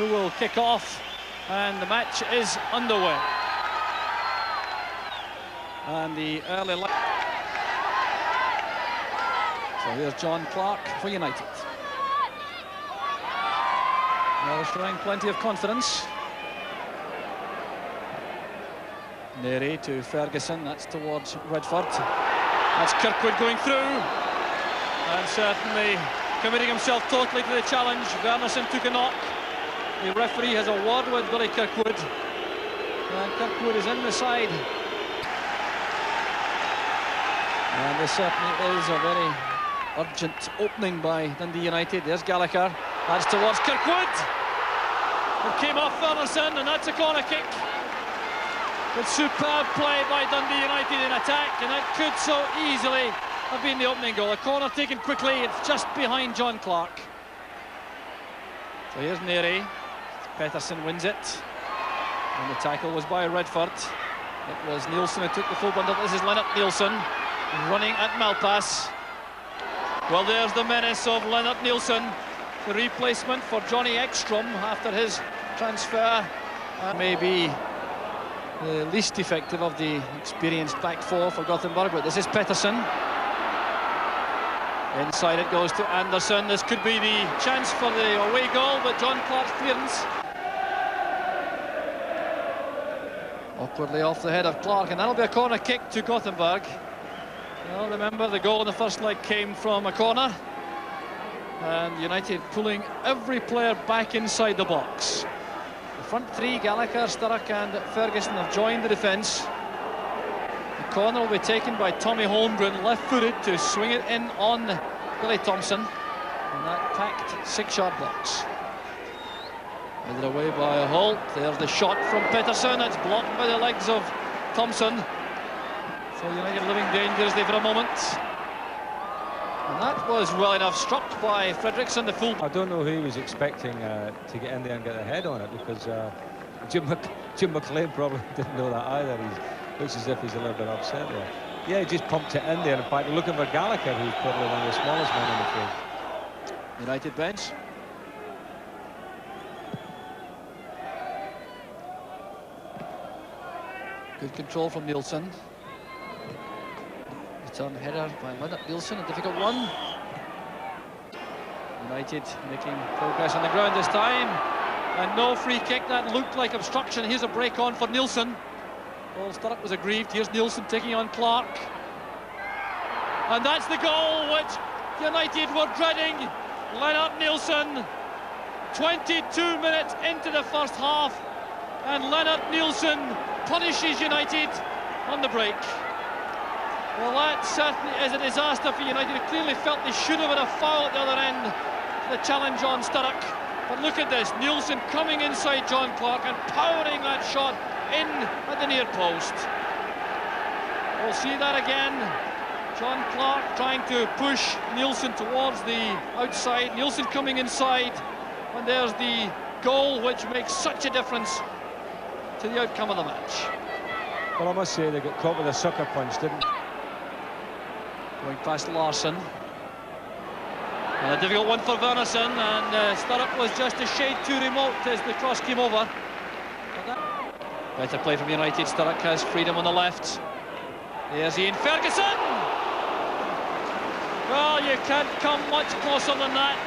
who will kick off, and the match is underway. And the early light. So here's John Clark for United. Well, showing plenty of confidence. Neri to Ferguson, that's towards Redford. That's Kirkwood going through, and certainly committing himself totally to the challenge. Wernerson took a knock. The referee has a word with Billy Kirkwood, and Kirkwood is in the side. And this certainly is a very urgent opening by Dundee United. There's Gallagher, that's towards Kirkwood. It came off Wernerson, and that's a corner kick. But superb play by Dundee United in attack, and that could so easily have been the opening goal. A corner taken quickly, it's just behind John Clark. So here's Neri. Pettersson wins it, and the tackle was by Redford. It was Nielsen who took the full bundle. This is Lennart Nielsen running at Malpass. Well, there's the menace of Lennart Nielsen, the replacement for Johnny Ekstrom after his transfer. Maybe the least effective of the experienced back four for Gothenburg, but this is Pettersson. Inside it goes to Andersson. This could be the chance for the away goal, but John Clark's clearance awkwardly off the head of Clark, and that'll be a corner kick to Gothenburg. Well, remember, the goal in the first leg came from a corner, and United pulling every player back inside the box. The front three, Gallagher, Sturrock and Ferguson, have joined the defence. The corner will be taken by Tommy Holmgren, left-footed, to swing it in on Billy Thompson in that packed 6-yard box. Headed away by Holt. There's the shot from Pettersson. It's blocked by the legs of Thompson. So United living dangerously for a moment. And that was well enough struck by Fredriksson, the full. I don't know who he was expecting to get in there and get a head on it, because Jim McLean probably didn't know that either. He looks as if he's a little bit upset there. Yeah, he just pumped it in there. In fact, looking for Gallagher, who's probably one of the smallest men in the field. United bench. Good control from Nielsen. Return header by Lennart Nielsen, a difficult one. United making progress on the ground this time, and no free kick. That looked like obstruction. Here's a break on for Nielsen. Paul Sturrock was aggrieved. Here's Nielsen taking on Clark, and that's the goal which United were dreading. Lennart Nielsen, 22 minutes into the first half, and Lennart Nielsen punishes United on the break. Well, that certainly is a disaster for United, who clearly felt they should have had a foul at the other end. The challenge on Sturrock. But look at this, Nielsen coming inside John Clark and powering that shot in at the near post. We'll see that again. John Clark trying to push Nielsen towards the outside. Nielsen coming inside, and there's the goal which makes such a difference to the outcome of the match. Well, I must say they got caught with a sucker punch, didn't they? Going past Larsson. And a difficult one for Wernerson, and Sturrock was just a shade too remote as the cross came over. Better play from United. Sturrock has freedom on the left. There's Ian Ferguson. Well, you can't come much closer than that.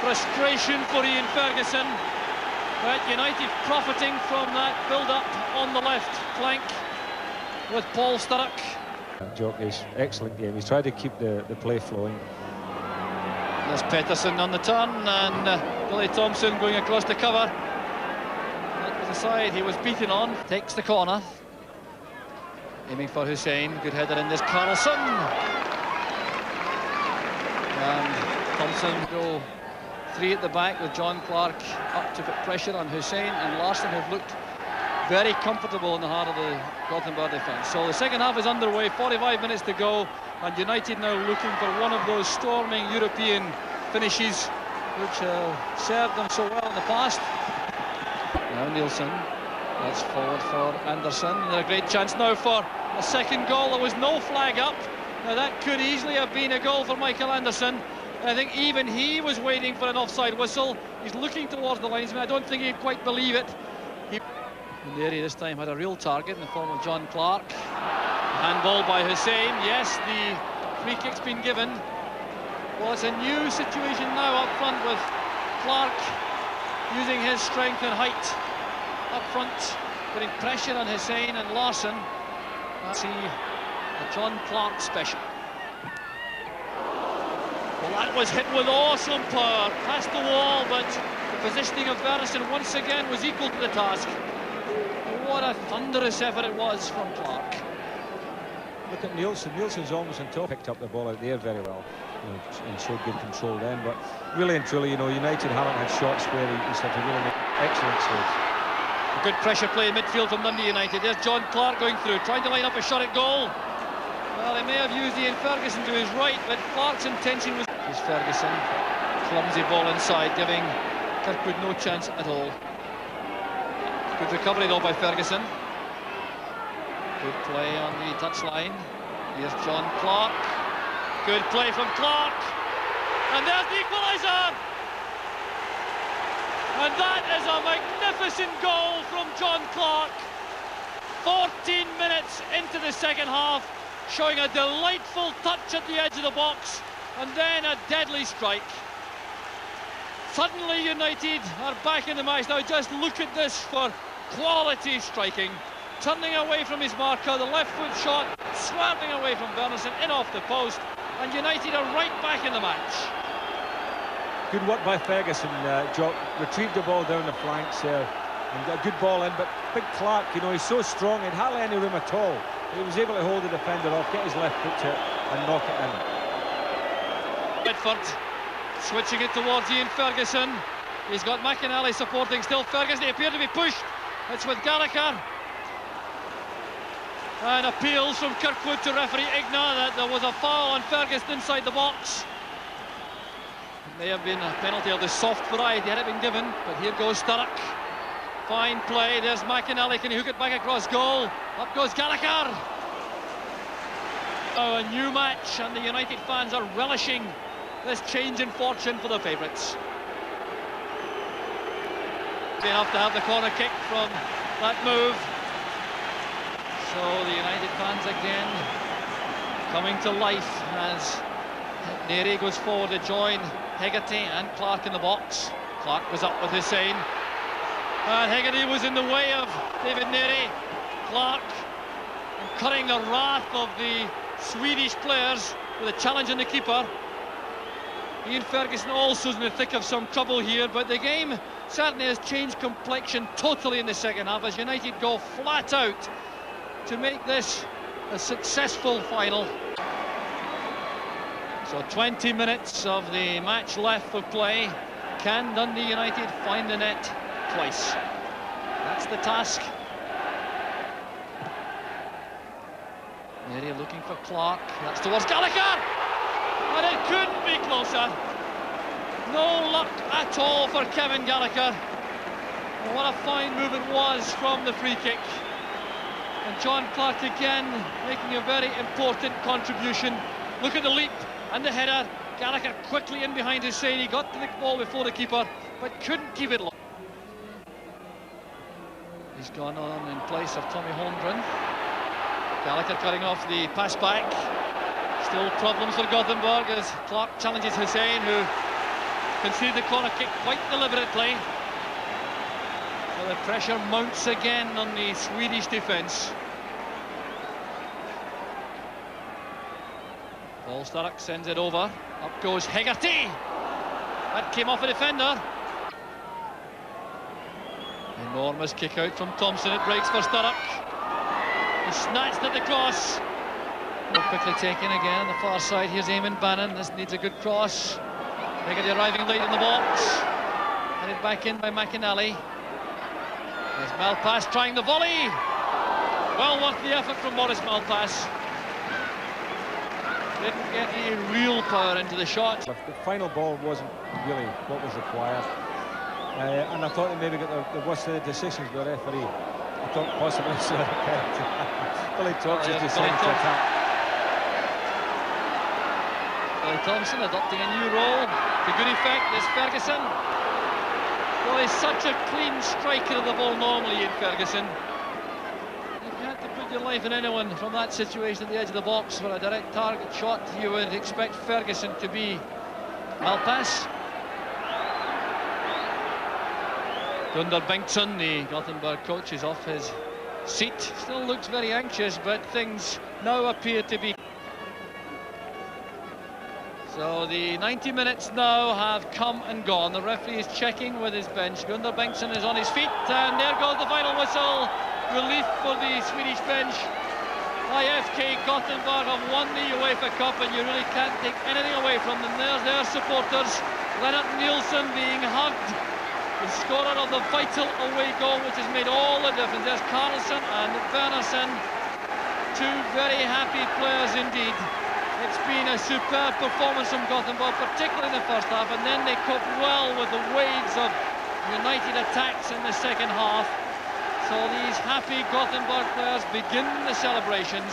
Frustration for Ian Ferguson. But United profiting from that build-up on the left flank with Paul Sturrock. Jockey's excellent game. He's tried to keep the play flowing. There's Pettersson on the turn, and Billy Thompson going across the cover. That was the side he was beaten on. Takes the corner. Aiming for Hussein. Good header in this, Carlson. And Thompson go three at the back with John Clark up to put pressure on Hussein and Larsson, who've looked very comfortable in the heart of the Gothenburg defence. So the second half is underway, 45 minutes to go, and United now looking for one of those storming European finishes which served them so well in the past. Now Nielsen, that's forward for Andersson. A great chance now for a second goal. There was no flag up. Now that could easily have been a goal for Michael Andersson. I think even he was waiting for an offside whistle, He's looking towards the linesman. I don't think he'd quite believe it. Neri this time had a real target in the form of John Clark. Handball by Hussein. Yes, the free kick's been given. Well, it's a new situation now up front with Clark using his strength and height up front, putting pressure on Hussein and Larson. Let's see a John Clark special. Well, that was hit with awesome power, past the wall, but the positioning of Verison once again was equal to the task. What a thunderous effort it was from Clark. Look at Nielsen. Nielsen's almost on top. Picked up the ball out there very well, you know, and showed good control then. But really and truly, you know, United haven't had shots where he's had to really make excellent saves. Good pressure play in midfield from Dundee United. There's John Clark going through, trying to line up a shot at goal. Well, they may have used Ian Ferguson to his right, but Clark's intention was... Here's Ferguson, clumsy ball inside, giving Kirkwood no chance at all. Good recovery though by Ferguson. Good play on the touchline. Here's John Clark. Good play from Clark. And there's the equaliser! And that is a magnificent goal from John Clark. 14 minutes into the second half, showing a delightful touch at the edge of the box, and then a deadly strike. Suddenly United are back in the match. Now just look at this for quality striking. Turning away from his marker, the left foot shot, swerving away from Verison, in off the post, and United are right back in the match. Good work by Ferguson. Retrieved the ball down the flanks there and got a good ball in, but big Clark, you know, he's so strong, he had hardly any room at all. He was able to hold the defender off, get his left foot to it and knock it in. Bedford switching it towards Ian Ferguson. He's got McInally supporting still Ferguson. He appeared to be pushed. It's with Gallagher. And appeals from Kirkwood to referee Igna that there was a foul on Ferguson inside the box. It may have been a penalty of the soft variety had it been given, but here goes Sturrock. Fine play, there's McInally, can he hook it back across goal? Up goes Gallagher. Oh, a new match, and the United fans are relishing this change in fortune for the favourites. Enough to have the corner kick from that move. So the United fans again coming to life as Neri goes forward to join Hegarty and Clark in the box. Clark was up with Hussein. And Hegarty was in the way of David Neri. Clark incurring the wrath of the Swedish players with a challenge on the keeper. Ian Ferguson also is in the thick of some trouble here, but the game certainly has changed complexion totally in the second half as United go flat out to make this a successful final. So 20 minutes of the match left for play. Can Dundee United find the net twice? That's the task. Neri looking for Clark. That's towards Gallagher! And it couldn't be closer. No luck at all for Kevin Gallagher. And what a fine move it was from the free kick. And John Clark again making a very important contribution. Look at the leap and the header. Gallagher quickly in behind Hussein. He got to the ball before the keeper, but couldn't keep it long. He's gone on in place of Tommy Holmgren. Gallagher cutting off the pass back. Still problems for Gothenburg as Clark challenges Hussein, who conceded the corner kick quite deliberately. So the pressure mounts again on the Swedish defence. Paul Sturrock sends it over. Up goes Hegarty. That came off a defender. Enormous kick out from Thompson. It breaks for Sturrock. He snatched at the cross. Quickly taken again on the far side. Here's Eamon Bannon. This needs a good cross. Hegarty arriving late in the box. Headed back in by McInally. There's Malpass trying the volley. Well worth the effort from Maurice Malpass. Didn't get any real power into the shot. The final ball wasn't really what was required. And I thought they maybe got the worst of the decisions by the referee. I thought possibly so. Billy Thompson decided to attack. Billy Thompson adopting a new role to good effect. There's Ferguson. is such a clean striker of the ball normally, Ian Ferguson. You've had to put your life in anyone from that situation at the edge of the box for a direct target shot. You would expect Ferguson to be Malpass. Gunnar Bengtsson, the Gothenburg coach, is off his seat. Still looks very anxious, but things now appear to be. So the 90 minutes now have come and gone. The referee is checking with his bench. Gunnar Bengtsson is on his feet, and there goes the final whistle. Relief for the Swedish bench. IFK Gothenburg have won the UEFA Cup, and you really can't take anything away from them. There's their supporters. Lennart Nilsson being hugged, the scorer of the vital away goal, which has made all the difference. There's Carlson and Wernersen, two very happy players indeed. It's been a superb performance from Gothenburg, particularly in the first half, and then they coped well with the waves of United attacks in the second half. So these happy Gothenburg players begin the celebrations.